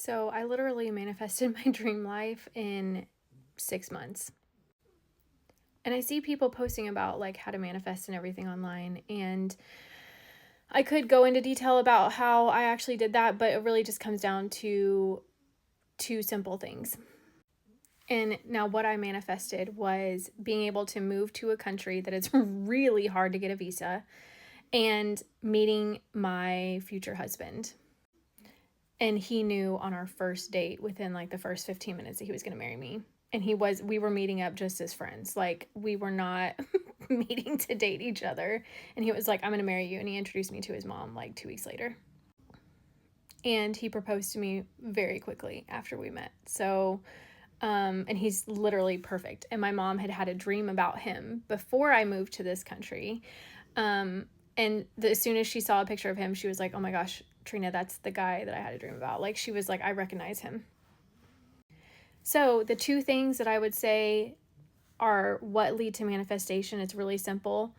So I literally manifested my dream life in 6 months. And I see people posting about like how to manifest and everything online, and I could go into detail about how I actually did that, but it really just comes down to two simple things. And now what I manifested was being able to move to a country that it's really hard to get a visa and meeting my future husband. And he knew on our first date within like the first 15 minutes that he was going to marry me. And we were meeting up just as friends. Like, we were not meeting to date each other. And he was like, I'm going to marry you. And he introduced me to his mom like 2 weeks later. And he proposed to me very quickly after we met. So, and he's literally perfect. And my mom had had a dream about him before I moved to this country. And as soon as she saw a picture of him, she was like, oh my gosh, Trina, that's the guy that I had a dream about. Like, she was like, I recognize him. So the two things that I would say are what lead to manifestation. It's really simple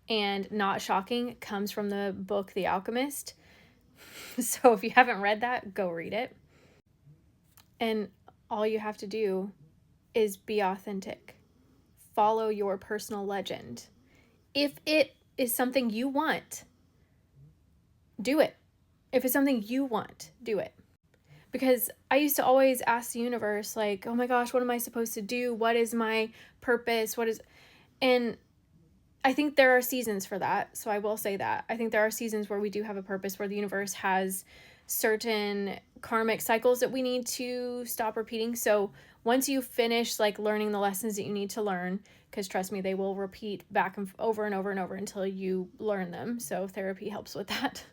and not shocking. It comes from the book, The Alchemist. So if you haven't read that, go read it. And all you have to do is be authentic. Follow your personal legend. If it is something you want, do it. If it's something you want, do it. Because I used to always ask the universe, like, oh my gosh, what am I supposed to do? What is my purpose? And I think there are seasons for that. So I will say that. I think there are seasons where we do have a purpose, where the universe has certain karmic cycles that we need to stop repeating. So once you finish like learning the lessons that you need to learn, because trust me, they will repeat back and over and over and over until you learn them. So therapy helps with that.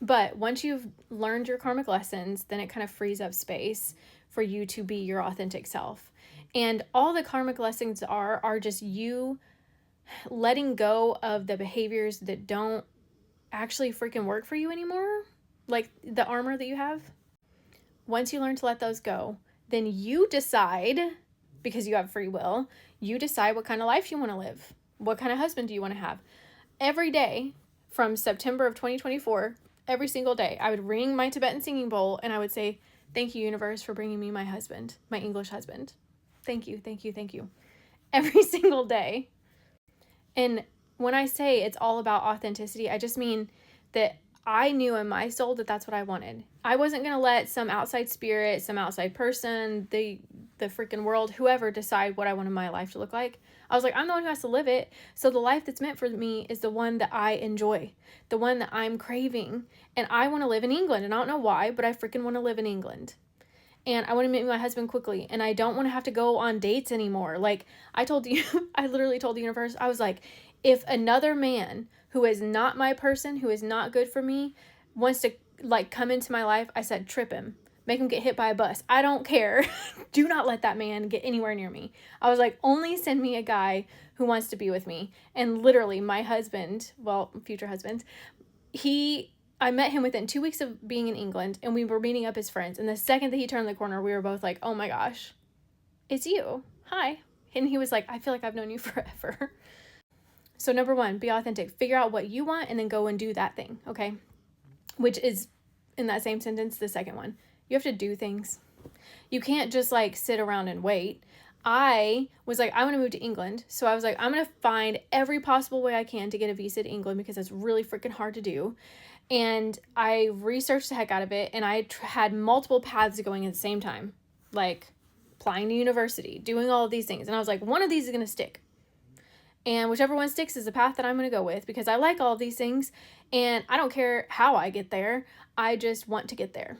But once you've learned your karmic lessons, then it kind of frees up space for you to be your authentic self. And all the karmic lessons are just you letting go of the behaviors that don't actually freaking work for you anymore, like the armor that you have. Once you learn to let those go, then you decide, because you have free will, you decide what kind of life you want to live. What kind of husband do you want to have? Every day from September of 2024, every single day, I would ring my Tibetan singing bowl and I would say, thank you, universe, for bringing me my husband, my English husband. Thank you, thank you, thank you. Every single day. And when I say it's all about authenticity, I just mean that I knew in my soul that that's what I wanted. I wasn't going to let some outside spirit, some outside person, the freaking world, whoever, decide what I wanted my life to look like. I was like, I'm the one who has to live it. So the life that's meant for me is the one that I enjoy, the one that I'm craving. And I want to live in England. And I don't know why, but I freaking want to live in England. And I want to meet my husband quickly. And I don't want to have to go on dates anymore. Like, I literally told the universe, I was like, if another man who is not my person, who is not good for me, wants to like come into my life, I said, trip him. Make him get hit by a bus. I don't care. Do not let that man get anywhere near me. I was like, only send me a guy who wants to be with me. And literally my husband, well, future husband, I met him within 2 weeks of being in England, and we were meeting up as friends. And the second that he turned the corner, we were both like, oh my gosh, it's you. Hi. And he was like, I feel like I've known you forever. So number one, be authentic. Figure out what you want and then go and do that thing, okay? Which is, in that same sentence, the second one. You have to do things. You can't just like sit around and wait. I was like, I want to move to England. So I was like, I'm going to find every possible way I can to get a visa to England because it's really freaking hard to do. And I researched the heck out of it, and I had multiple paths going at the same time, like applying to university, doing all of these things. And I was like, one of these is going to stick. And whichever one sticks is the path that I'm going to go with, because I like all of these things and I don't care how I get there. I just want to get there.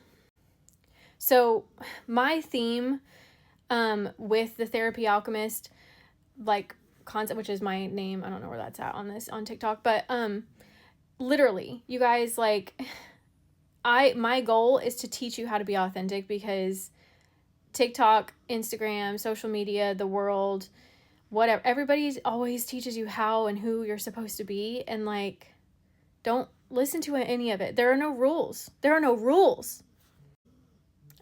So my theme with the Therapy Alchemist, like concept, which is my name, I don't know where that's at on TikTok, but literally, you guys, like, my goal is to teach you how to be authentic, because TikTok, Instagram, social media, the world, whatever, everybody always teaches you how and who you're supposed to be, and like, don't listen to any of it. There are no rules.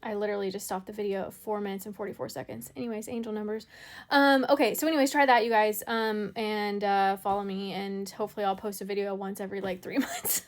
I literally just stopped the video at 4 minutes and 44 seconds. Anyways, angel numbers. Okay, so anyways, try that, you guys, and follow me, and hopefully I'll post a video once every like 3 months.